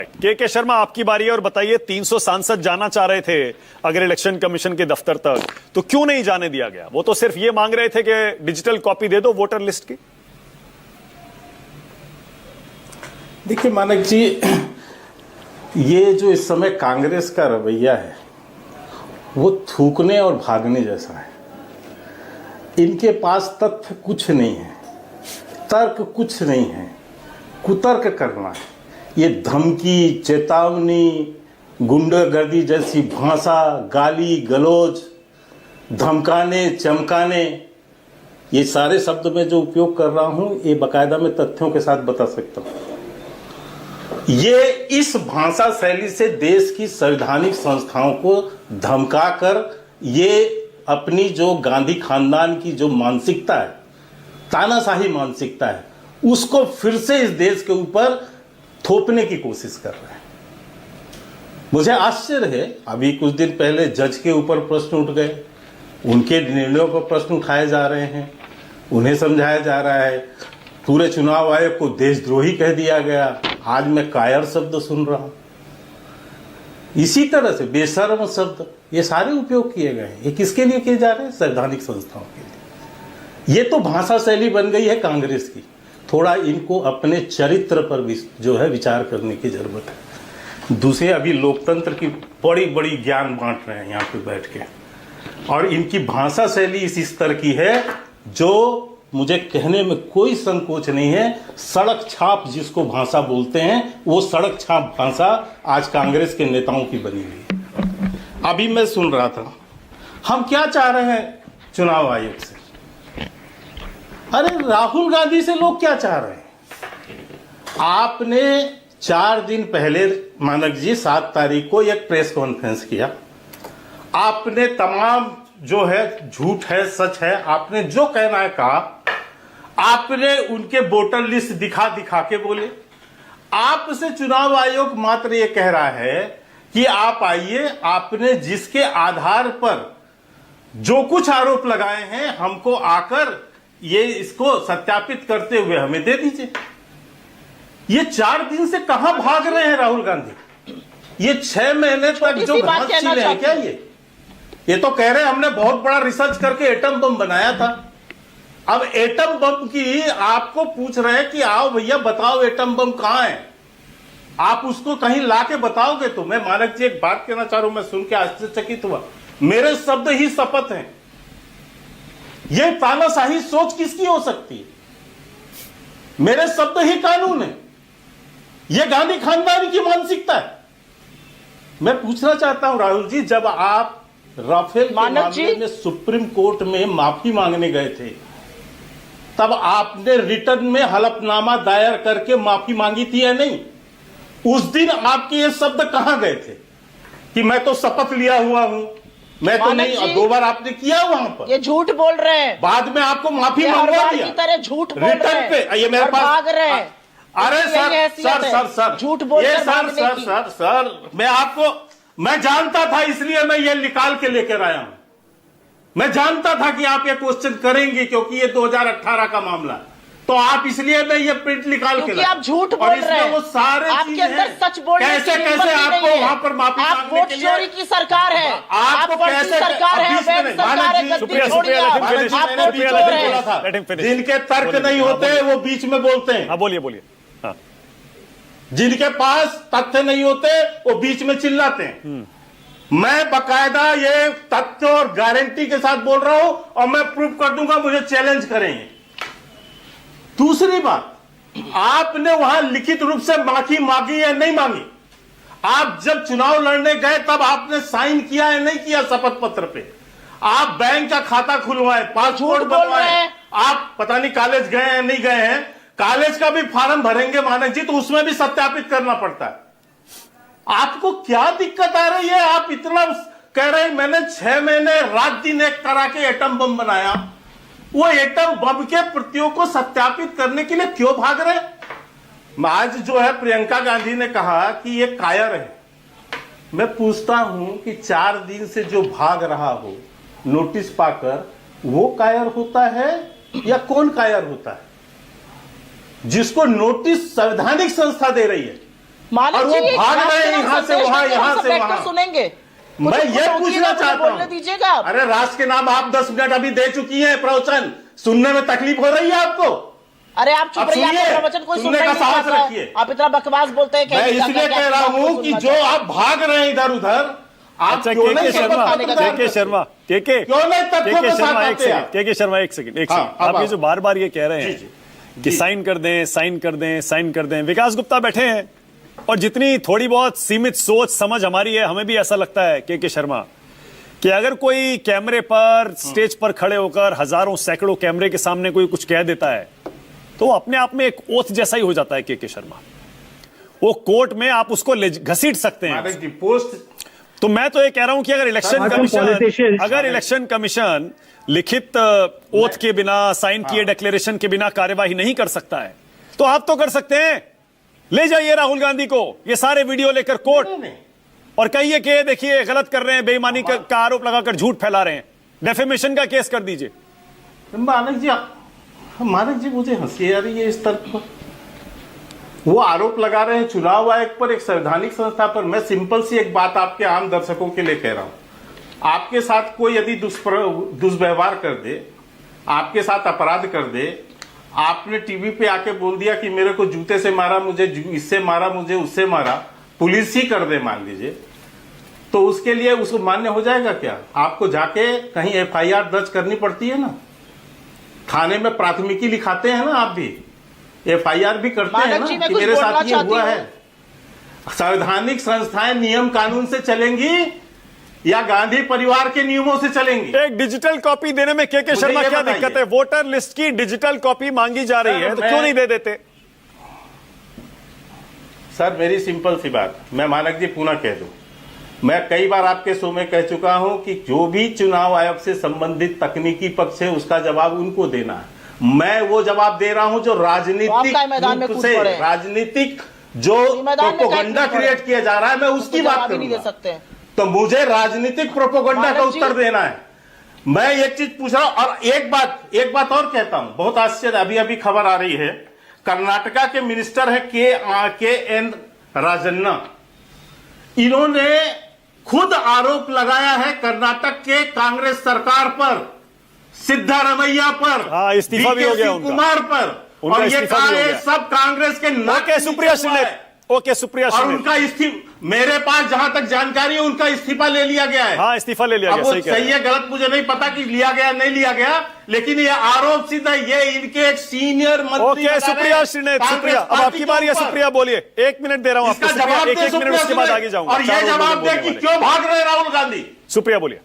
के शर्मा, आपकी बारी है और बताइए, 300 सांसद जाना चाह रहे थे अगर इलेक्शन कमीशन के दफ्तर तक, तो क्यों नहीं जाने दिया गया? वो तो सिर्फ ये मांग रहे थे कि डिजिटल कॉपी दे दो वोटर लिस्ट की। देखिए मानक जी, ये जो इस समय कांग्रेस का रवैया है वो थूकने और भागने जैसा है। इनके पास तथ्य कुछ नहीं है, तर्क कुछ नहीं है, कुतर्क करना है। ये धमकी, चेतावनी, गुंडागर्दी जैसी भाषा, गाली गलौज, धमकाने, चमकाने, ये सारे शब्द मैं जो उपयोग कर रहा हूं ये बाकायदा मैं तथ्यों के साथ बता सकता हूं। ये इस भाषा शैली से देश की संवैधानिक संस्थाओं को धमकाकर ये अपनी जो गांधी खानदान की जो मानसिकता है, तानाशाही मानसिकता है, उसको फिर से इस देश के ऊपर थोपने की कोशिश कर रहे हैं। मुझे आश्चर्य है, अभी कुछ दिन पहले जज के ऊपर प्रश्न उठ गए, उनके निर्णयों पर प्रश्न उठाए जा रहे हैं, उन्हें समझाया जा रहा है, पूरे चुनाव आयोग को देशद्रोही कह दिया गया। आज मैं कायर शब्द सुन रहा हूं। इसी तरह से बेशर्म शब्द ये सारे उपयोग किए गए हैं। ये किसके लिए किए जा रहे हैं? संवैधानिक संस्थाओं के लिए। ये तो भाषा शैली बन गई है कांग्रेस की। थोड़ा इनको अपने चरित्र पर भी जो है विचार करने की जरूरत है। दूसरे अभी लोकतंत्र की बड़ी बड़ी ज्ञान बांट रहे हैं यहाँ पे बैठ के, और इनकी भाषा शैली इस स्तर की है जो मुझे कहने में कोई संकोच नहीं है। सड़क छाप जिसको भाषा बोलते हैं, वो सड़क छाप भाषा आज कांग्रेस के नेताओं की बनी हुई है। अभी मैं सुन रहा था, हम क्या चाह रहे हैं चुनाव आयोग से। अरे राहुल गांधी से लोग क्या चाह रहे हैं? आपने 4 दिन पहले मानक जी 7 तारीख को एक प्रेस कॉन्फ्रेंस किया। आपने तमाम जो है झूठ है सच है, आपने जो कहना है कहा। आपने उनके वोटर लिस्ट दिखा दिखा के बोले। आपसे चुनाव आयोग मात्र ये कह रहा है कि आप आइए, आपने जिसके आधार पर जो कुछ आरोप लगाए हैं हमको आकर ये इसको सत्यापित करते हुए हमें दे दीजिए। ये 4 दिन से कहां भाग रहे हैं राहुल गांधी? ये 6 महीने तक जो घास छीले हैं क्या ये तो कह रहे हैं हमने बहुत बड़ा रिसर्च करके एटम बम बनाया था। अब एटम बम की आपको पूछ रहे हैं कि आओ भैया बताओ एटम बम कहां है, आप उसको कहीं लाके बताओगे तो। मैं मानक जी एक बात कहना चाह रहा हूं, मैं सुन के आश्चर्यचकित हुआ। मेरे शब्द ही शपथ हैं। यह तानाशाही सोच किसकी हो सकती है? मेरे शब्द ही कानून है। यह गांधी खानदान की मानसिकता है। मैं पूछना चाहता हूं राहुल जी, जब आप राफेल के मामले में सुप्रीम कोर्ट में माफी मांगने गए थे, तब आपने रिटर्न में हलफनामा दायर करके माफी मांगी थी या नहीं? उस दिन आपके ये शब्द कहां गए थे कि मैं तो शपथ लिया हुआ हूं, मैं तो नहीं? 2 बार आपने किया वहां पर। ये झूठ बोल रहे हैं। बाद में आपको माफी मंगवा दिया तरह झूठ बोल रिटर्न पे। ये मेरे पास भाग रहे हैं। अरे सर झूठ बोल सर मैं जानता था, इसलिए मैं ये निकाल के लेकर आया हूं। मैं जानता था कि आप ये क्वेश्चन करेंगे क्योंकि ये 2018 का मामला है, तो आप इसलिए मैं ये प्रिंट निकाल के आप झूठ बोल रहे हैं। वो सारे आपके अंदर सच बोलने कैसे कैसे आपको वहां पर माफी मांगने के लिए? चोरी की सरकार है, आपको कैसे सरकार है, जिनके तर्क नहीं होते वो बीच में बोलते हैं। बोलिए। हाँ। जिनके पास तथ्य नहीं होते वो बीच में चिल्लाते हैं। मैं बकायदा ये तथ्य और गारंटी के साथ बोल रहा हूं और मैं प्रूफ कर दूंगा, मुझे चैलेंज करेंगे। दूसरी बात, आपने वहां लिखित रूप से माफी मांगी या नहीं मांगी? आप जब चुनाव लड़ने गए तब आपने साइन किया या नहीं किया शपथ पत्र पे? आप बैंक का खाता खुलवाए, पासपोर्ट बनवाए, आप पता नहीं कॉलेज गए हैं नहीं गए हैं, कॉलेज का भी फॉर्म भरेंगे मानक जी तो उसमें भी सत्यापित करना पड़ता है। आपको क्या दिक्कत आ रही है? आप इतना कह रहे हैं मैंने 6 महीने रात दिन एक करा के एटम बम बनाया। वो एटम बम के प्रतियों को सत्यापित करने के लिए क्यों भाग रहे? आज जो है प्रियंका गांधी ने कहा कि ये कायर है। मैं पूछता हूं कि 4 दिन से जो भाग रहा हो नोटिस पाकर, वो कायर होता है या कौन कायर होता है? जिसको नोटिस संवैधानिक संस्था दे रही है, मालिक और वो जी, भाग आप रहे हैं लोग यहाँ से संदेश वहां, देंगे, यहाँ हम से सब बैठकर वहां। सुनेंगे। मैं कुछ ये होगी पूछना ना, चाहता बोलने हूं, दीजिएगा आप। अरे राष्ट्र के नाम आप 10 मिनट अभी दे चुकी हैं प्रवचन, सुनने में तकलीफ हो रही है आपको? अरे आप चुप अब रहिए, सुनिए, आपका प्रवचन कोई सुनने सुनना ही का नहीं साहस चाहता। रखिए। आप इतना बकवास बोलते हैं मैं इसलिए कह रहा हूं कि जो आप भाग रहे हैं इधर उधर, आप अच्छा, क्यों नहीं शर्मा, पत्रकार के शर्मा, के क्यों नहीं तथ्यों के साथ शर्मा, एक आते आप? सेकंड, के शर्मा, एक सेकंड, एक हाँ, सेकंड। अब आप ये आप। जो बार बार ये कह रहे हैं जी, कि साइन कर दें, साइन कर दें, साइन कर दें, विकास गुप्ता बैठे हैं और जितनी थोड़ी बहुत सीमित सोच समझ हमारी है, हमें भी ऐसा लगता है के शर्मा कि अगर कोई कैमरे पर स्टेज पर खड़े होकर हजारों सैकड़ों कैमरे के सामने कोई कुछ कह देता है तो वो अपने आप में एक ओथ जैसा ही हो जाता है। के शर्मा, वो कोर्ट में आप उसको घसीट सकते हैं। जी, पोस्ट तो मैं तो ये कह रहा हूं कि अगर इलेक्शन कमीशन लिखित ओथ के बिना, साइन किए डिक्लेरेशन के बिना कार्यवाही नहीं कर सकता है तो आप तो कर सकते हैं। ले जाइए राहुल गांधी को ये सारे वीडियो लेकर कोर्ट और कहिए कि देखिए गलत कर रहे हैं, बेईमानी का आरोप लगाकर झूठ फैला रहे हैं, डेफेमेशन का केस कर दीजिए। मानक जी मुझे हंसी आ रही है इस तरफ पर। वो आरोप लगा रहे हैं चुनाव आयोग पर, एक संवैधानिक संस्था पर। मैं सिंपल सी एक बात आपके आम दर्शकों के लिए कह रहा हूं, आपके साथ कोई यदि दुष्व्यवहार कर दे, आपके साथ अपराध कर दे, आपने टीवी पे आके बोल दिया कि मेरे को जूते से मारा, मुझे इससे मारा, मुझे उससे मारा, पुलिस ही कर दे मान लीजिए, तो उसके लिए उसको मान्य हो जाएगा क्या? आपको जाके कहीं एफआईआर दर्ज करनी पड़ती है ना, थाने में प्राथमिकी लिखाते हैं ना, आप भी एफआईआर भी करते हैं ना कि मेरे साथ ये हुआ है। संवैधानिक संस्थाएं नियम कानून से चलेंगी या गांधी परिवार के नियमों से चलेंगी? एक डिजिटल कॉपी देने में के शर्मा क्या दिक्कत है? वोटर लिस्ट की डिजिटल कॉपी मांगी जा रही है तो क्यों नहीं दे देते? सर मेरी सिंपल सी बात, मैं मानक जी पुनः कह दूं, मैं कई बार आपके शो में कह चुका हूं कि जो भी चुनाव आयोग से संबंधित तकनीकी पक्ष है उसका जवाब उनको देना है। मैं वो जवाब दे रहा हूं जो राजनीतिक रूप से, राजनीतिक जो प्रोपोगंडा क्रिएट किया जा रहा है, मैं उसकी बात करूंगा। तो मुझे राजनीतिक प्रोपोगंडा का उत्तर देना है। मैं एक चीज पूछ रहा हूं और एक बात और कहता हूं, बहुत आश्चर्य, अभी अभी खबर आ रही है, कर्नाटका के मिनिस्टर है के एन राजन्ना, इन्होंने खुद आरोप लगाया है कर्नाटक के कांग्रेस सरकार पर, सिद्धारमैया पर, हाँ, इस्तीफा भी हो गया उनका, कुमार पर, और ये कहा है सब कांग्रेस के ओके सुप्रिया श्रीनेत, ओके सुप्रिया और श्रीनेत, उनका इस्तीफा मेरे पास जहां तक जानकारी है उनका इस्तीफा ले लिया गया है। हाँ इस्तीफा ले लिया अब गया, वो सही कह रहे सही हैं। है गलत मुझे नहीं पता कि लिया गया नहीं लिया गया, लेकिन ये आरोप सीधा ये इनके एक सीनियर मंत्री ओके सुप्रिया श्रीनेत, सुप्रिया अब आपकी बारी है, सुप्रिया बोलिए, 1 मिनट दे रहा हूं आपको, इसका जवाब एक मिनट उसके बाद आगे जाऊंगा और ये जवाब दे कि क्यों भाग रहे राहुल गांधी। सुप्रिया बोलिए।